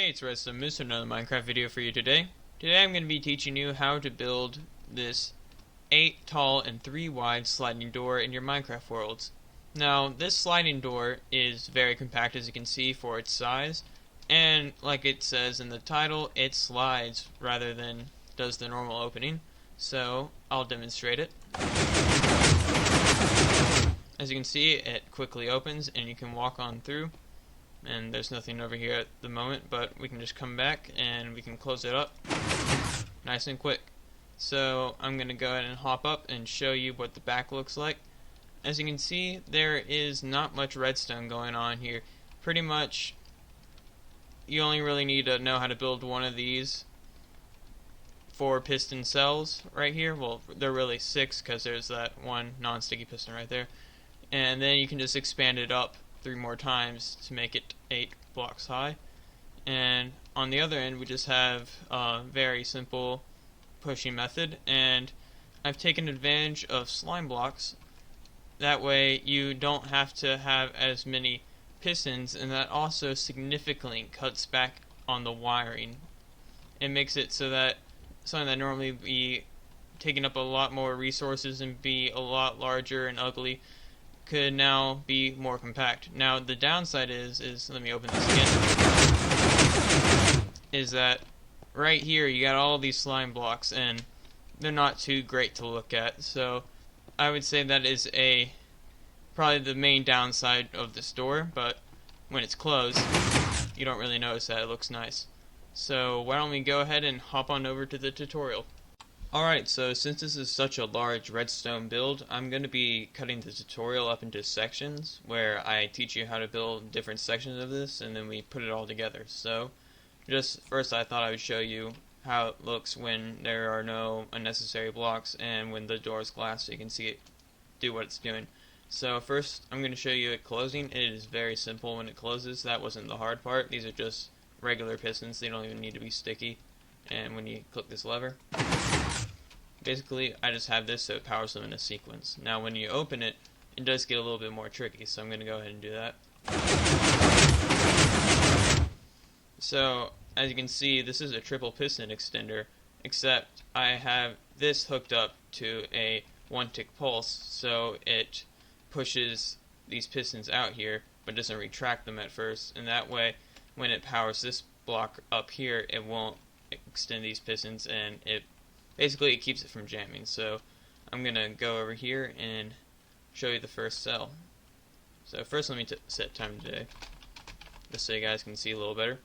Hey, it's Redstone with another Minecraft video for you today. Today I'm going to be teaching you how to build this 8 tall and 3 wide sliding door in your Minecraft worlds. Now, this sliding door is very compact, as you can see, for its size, and like it says in the title, it slides rather than does the normal opening. So I'll demonstrate it. As you can see, it quickly opens and you can walk on through. And there's nothing over here at the moment, but we can just come back and we can close it up nice and quick. So I'm going to go ahead and hop up and show you what the back looks like. As you can see, there is not much redstone going on here. Pretty much you only really need to know how to build one of these 4 piston cells right here. Well, they're really 6 because there's that one non-sticky piston right there. And then you can just expand it up 3 more times to make it 8 blocks high. And on the other end we just have a very simple pushing method, and I've taken advantage of slime blocks. That way you don't have to have as many pistons, and that also significantly cuts back on the wiring. It makes it so that something that normally would be taking up a lot more resources and be a lot larger and ugly could now be more compact. Now the downside is let me open this again, is that right here you got all these slime blocks and they're not too great to look at. So I would say that is probably the main downside of this door, but when it's closed you don't really notice that. It looks nice. So why don't we go ahead and hop on over to the tutorial. Alright, so since this is such a large redstone build, I'm going to be cutting the tutorial up into sections where I teach you how to build different sections of this and then we put it all together. So just first I thought I would show you how it looks when there are no unnecessary blocks and when the door is glass, so you can see it do what it's doing. So first I'm going to show you it closing. It is very simple when it closes. That wasn't the hard part. These are just regular pistons. They don't even need to be sticky. And when you click this lever, basically I just have this so it powers them in a sequence. Now when you open it, it does get a little bit more tricky, so I'm going to go ahead and do that. So as you can see, this is a triple piston extender, except I have this hooked up to a 1-tick pulse, so it pushes these pistons out here but doesn't retract them at first, and that way when it powers this block up here it won't extend these pistons, and it keeps it from jamming. So I'm gonna go over here and show you the first cell. So first let me set time today, just so you guys can see a little better.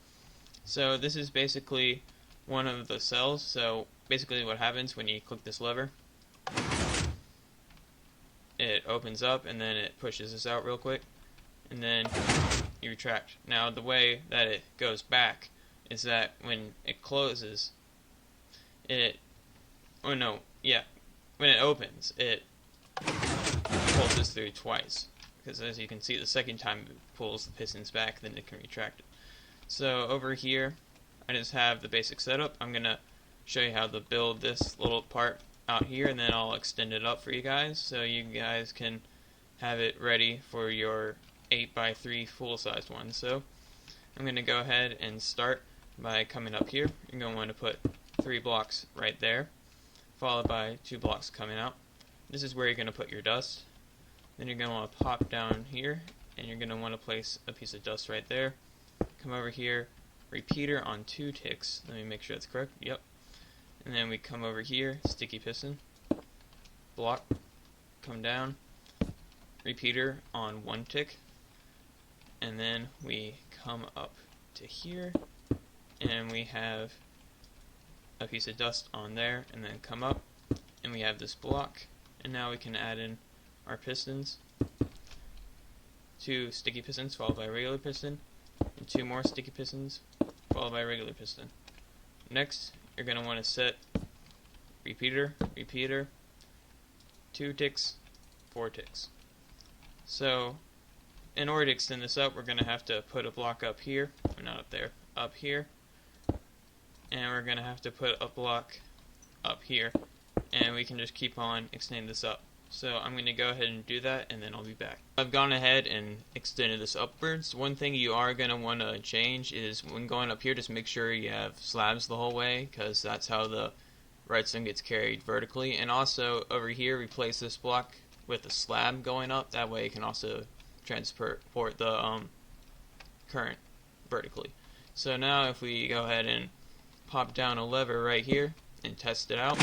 So this is basically one of the cells. So basically what happens when you click this lever, it opens up and then it pushes this out real quick, and then you retract. Now the way that it goes back is that when it closes, when it opens, it pulls this through twice, because as you can see, the second time it pulls the pistons back, then it can retract it. So over here I just have the basic setup. I'm gonna show you how to build this little part out here, and then I'll extend it up for you guys so you guys can have it ready for your 8x3 full-sized one. So I'm gonna go ahead and start by coming up here. You're going to want to put 3 blocks right there, followed by 2 blocks coming out. This is where you're going to put your dust. Then you're going to want to pop down here, and you're going to want to place a piece of dust right there. Come over here, repeater on 2 ticks. Let me make sure that's correct. Yep. And then we come over here, sticky piston, block, come down, repeater on 1 tick, and then we come up to here, and we have a piece of dust on there, and then come up and we have this block, and now we can add in our pistons. 2 sticky pistons followed by a regular piston, and 2 more sticky pistons followed by a regular piston. Next you're going to want to set repeater, 2 ticks, 4 ticks. So in order to extend this up, we're going to have to put a block up here, or not up there, up here, and we're going to have to put a block up here, and we can just keep on extending this up. So I'm going to go ahead and do that, and then I'll be back. I've gone ahead and extended this upwards. One thing you are going to want to change is when going up here, just make sure you have slabs the whole way, because that's how the redstone gets carried vertically. And also over here, replace this block with a slab going up. That way it can also transport the current vertically. So now if we go ahead and pop down a lever right here and test it out,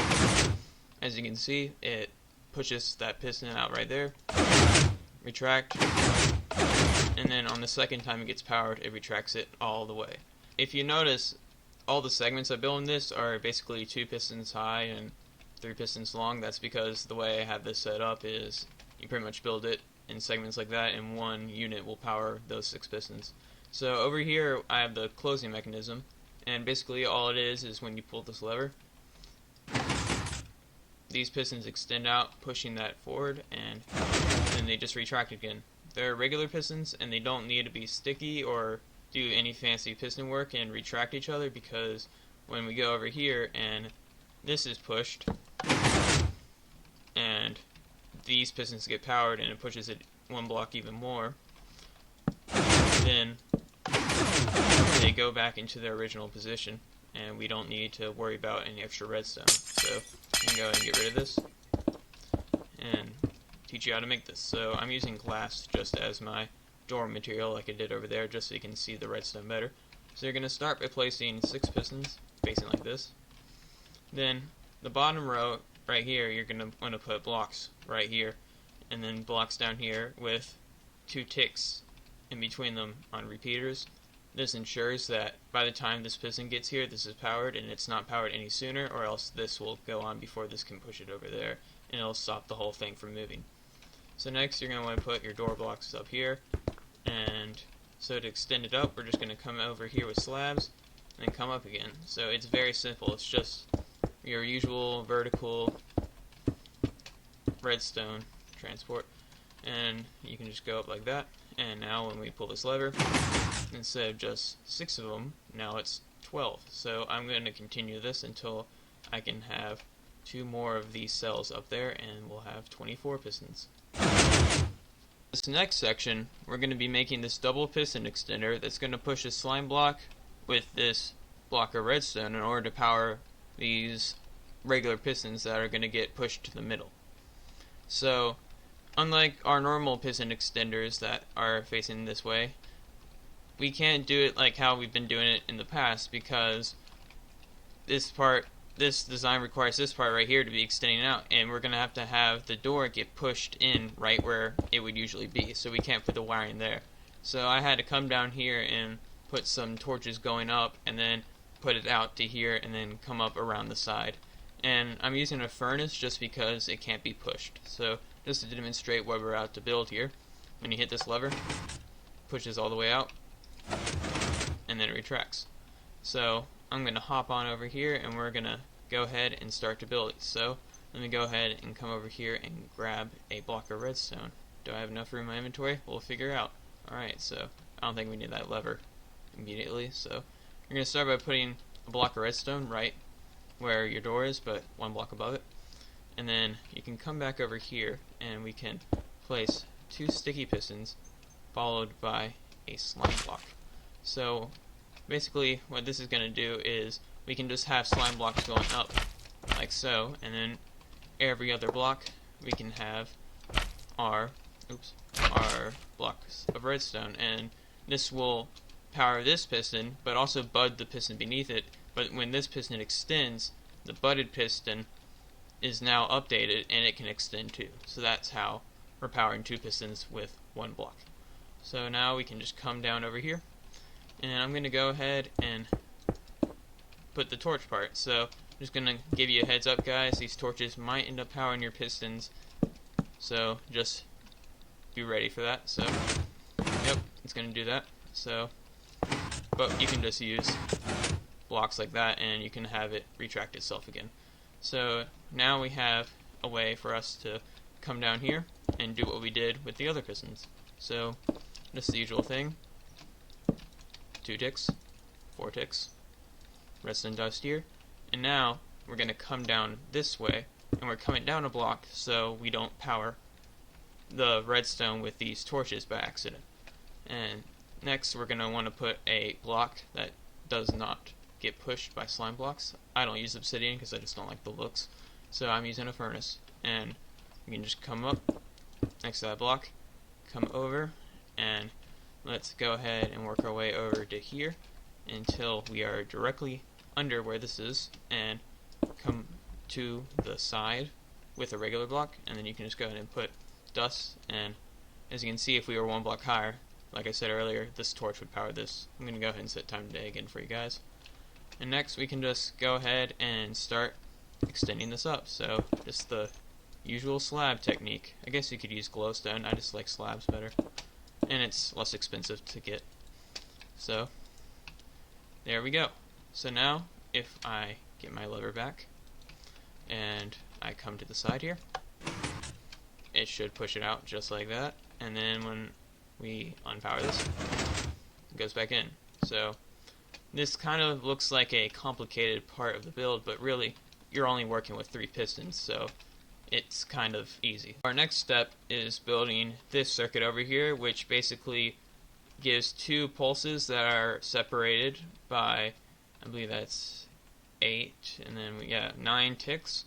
as you can see, it pushes that piston out right there, retract, and then on the second time it gets powered, it retracts it all the way. If you notice, all the segments I built in this are basically 2 pistons high and 3 pistons long. That's because the way I have this set up is you pretty much build it in segments like that, and one unit will power those 6 pistons. So over here I have the closing mechanism, and basically all it is when you pull this lever, these pistons extend out, pushing that forward, and then they just retract again. They're regular pistons, and they don't need to be sticky or do any fancy piston work and retract each other, because when we go over here and this is pushed, and these pistons get powered and it pushes it 1 block even more, then they go back into their original position, and we don't need to worry about any extra redstone. So I'm going to go ahead and get rid of this and teach you how to make this. So I'm using glass just as my door material like I did over there, just so you can see the redstone better. So you're going to start by placing 6 pistons facing like this. Then the bottom row right here, you're going to want to put blocks right here, and then blocks down here with 2 ticks in between them on repeaters. This ensures that by the time this piston gets here, this is powered, and it's not powered any sooner, or else this will go on before this can push it over there, and it'll stop the whole thing from moving. So next you're going to want to put your door blocks up here, and so to extend it up, we're just going to come over here with slabs, and then come up again. So it's very simple. It's just your usual vertical redstone transport, and you can just go up like that. And now when we pull this lever, instead of just 6 of them, now it's 12. So I'm going to continue this until I can have 2 more of these cells up there, and we'll have 24 pistons. This next section, we're going to be making this double piston extender that's going to push a slime block with this block of redstone in order to power these regular pistons that are going to get pushed to the middle. So unlike our normal piston extenders that are facing this way, we can't do it like how we've been doing it in the past, because this design requires this part right here to be extending out, and we're going to have the door get pushed in right where it would usually be, so we can't put the wiring there. So I had to come down here and put some torches going up, and then put it out to here, and then come up around the side. And I'm using a furnace just because it can't be pushed. So just to demonstrate what we're out to build here, when you hit this lever, pushes all the way out, and then it retracts. So I'm going to hop on over here, and we're going to go ahead and start to build it. So let me go ahead and come over here and grab a block of redstone. Do I have enough room in my inventory? We'll figure out. Alright, so I don't think we need that lever immediately. So you're going to start by putting a block of redstone right where your door is, but 1 block above it. And then you can come back over here, and we can place 2 sticky pistons followed by a slime block. So basically what this is going to do is we can just have slime blocks going up like so, and then every other block we can have our blocks of redstone, and this will power this piston but also bud the piston beneath it. But when this piston extends, the budded piston is now updated and it can extend too. So that's how we're powering 2 pistons with 1 block. So now we can just come down over here, and I'm going to go ahead and put the torch part. So I'm just going to give you a heads up, guys, these torches might end up powering your pistons, so just be ready for that. So yep, it's going to do that. So, but you can just use blocks like that and you can have it retract itself again. So now we have a way for us to come down here and do what we did with the other pistons. So just the usual thing: 2 ticks, 4 ticks, redstone dust here, and now we're going to come down this way and we're coming down a block so we don't power the redstone with these torches by accident. And next we're going to want to put a block that does not get pushed by slime blocks. I don't use obsidian because I just don't like the looks, so I'm using a furnace. And we can just come up next to that block, come over, and let's go ahead and work our way over to here until we are directly under where this is, and come to the side with a regular block, and then you can just go ahead and put dust. And as you can see, if we were one block higher, like I said earlier, this torch would power this. I'm going to go ahead and set time of day again for you guys. And next we can just go ahead and start extending this up. So just the usual slab technique. I guess you could use glowstone, I just like slabs better, and it's less expensive to get. So there we go. So now if I get my lever back and I come to the side here, it should push it out just like that, and then when we unpower this, it goes back in. So this kind of looks like a complicated part of the build, but really you're only working with 3 pistons, so it's kind of easy. Our next step is building this circuit over here, which basically gives 2 pulses that are separated by, I believe that's 8, and then 9 ticks.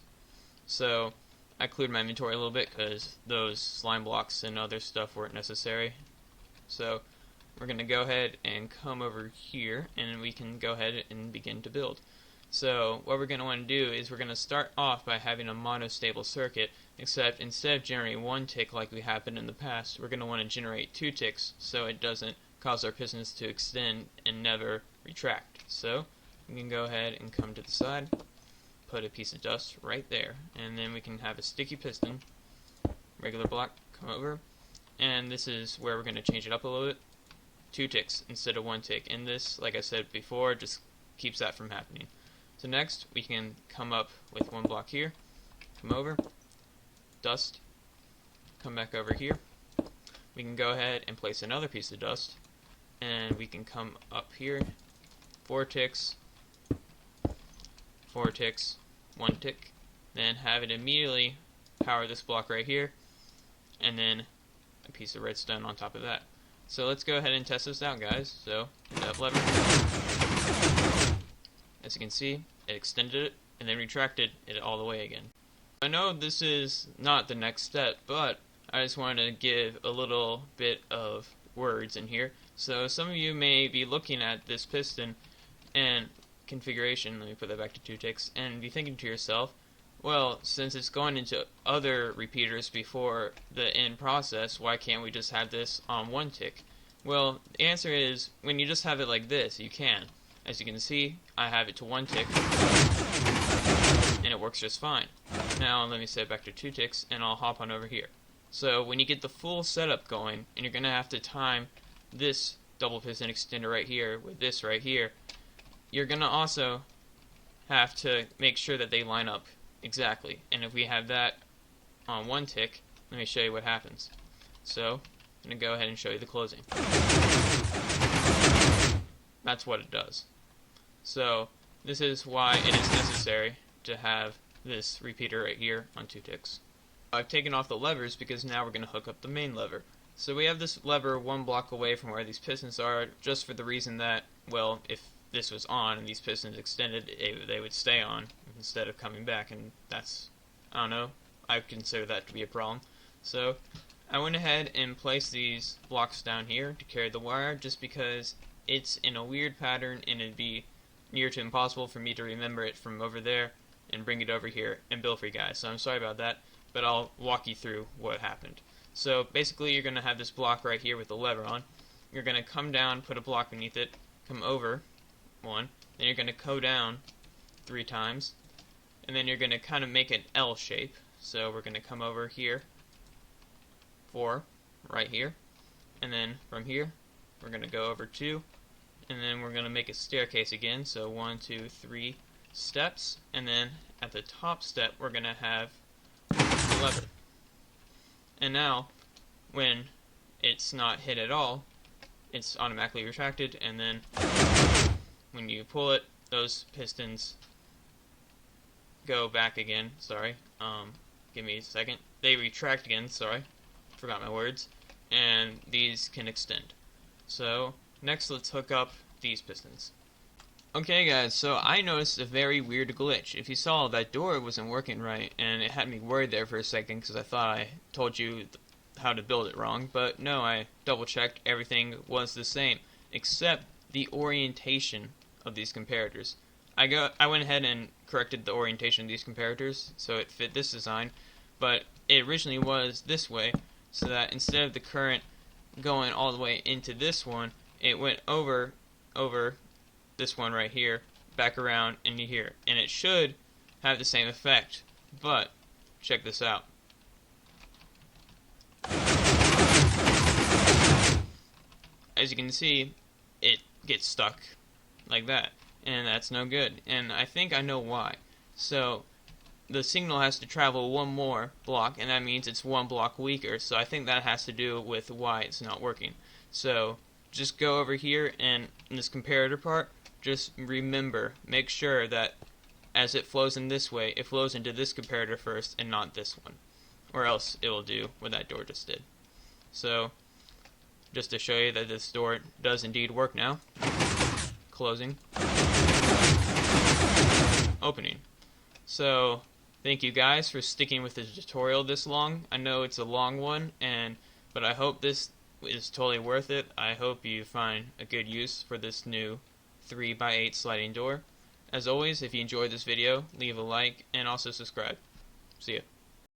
So I cleared my inventory a little bit because those slime blocks and other stuff weren't necessary. So we're going to go ahead and come over here, and we can go ahead and begin to build. So what we're going to want to do is we're going to start off by having a monostable circuit, except instead of generating 1 tick like we happened in the past, we're going to want to generate 2 ticks so it doesn't cause our pistons to extend and never retract. So we can go ahead and come to the side, put a piece of dust right there, and then we can have a sticky piston, regular block, come over, and this is where we're going to change it up a little bit, 2 ticks instead of 1 tick, and this, like I said before, just keeps that from happening. So next we can come up with 1 block here, come over, dust, come back over here, we can go ahead and place another piece of dust, and we can come up here, 4 ticks, 4 ticks, 1 tick, then have it immediately power this block right here, and then a piece of redstone on top of that. So let's go ahead and test this out, guys. So that lever, as you can see, it extended it and then retracted it all the way again. I know this is not the next step, but I just wanted to give a little bit of words in here. So some of you may be looking at this piston and configuration, let me put that back to 2 ticks, and be thinking to yourself, well, since it's going into other repeaters before the end process, why can't we just have this on 1 tick? Well, the answer is, when you just have it like this, you can. As you can see, I have it to 1 tick, and it works just fine. Now let me set it back to 2 ticks, and I'll hop on over here. So when you get the full setup going, and you're going to have to time this double piston extender right here with this right here, you're going to also have to make sure that they line up exactly. And if we have that on 1 tick, let me show you what happens. So I'm going to go ahead and show you the closing. That's what it does. So this is why it is necessary to have this repeater right here on 2 ticks. I've taken off the levers because now we're going to hook up the main lever. So we have this lever 1 block away from where these pistons are, just for the reason that, well, if this was on and these pistons extended, they would stay on instead of coming back, and that's, I don't know, I consider that to be a problem. So I went ahead and placed these blocks down here to carry the wire, just because it's in a weird pattern and it'd be near to impossible for me to remember it from over there and bring it over here and build for you guys. So I'm sorry about that, but I'll walk you through what happened. So basically you're going to have this block right here with the lever on. You're going to come down, put a block beneath it, come over 1, then you're going to go down 3 times, and then you're going to kind of make an L shape. So we're going to come over here, 4, right here, and then from here we're going to go over 2, and then we're going to make a staircase again, so 1, 2, 3 steps, and then at the top step we're going to have the lever. And now when it's not hit at all, it's automatically retracted, and then when you pull it, those pistons go back again. Sorry. Give me a second. They retract again. Sorry, forgot my words. And these can extend. So next, let's hook up these pistons. Okay guys, so I noticed a very weird glitch. If you saw, that door wasn't working right, and it had me worried there for a second because I thought I told you how to build it wrong, but no, I double checked, everything was the same, except the orientation of these comparators. I went ahead and corrected the orientation of these comparators so it fit this design, but it originally was this way, so that instead of the current going all the way into this one, it went over this one right here, back around into here, and it should have the same effect. But check this out. As you can see, it gets stuck like that, and that's no good, and I think I know why. So the signal has to travel one more block, and that means it's one block weaker, so I think that has to do with why it's not working. So just go over here, and in this comparator part, just remember, make sure that as it flows in this way, it flows into this comparator first and not this one, or else it will do what that door just did. So just to show you that this door does indeed work now. Closing. Opening. So thank you guys for sticking with the tutorial this long. I know it's a long one, but I hope this is totally worth it. I hope you find a good use for this new 3x8 sliding door. As always, if you enjoyed this video, leave a like and also subscribe. See ya.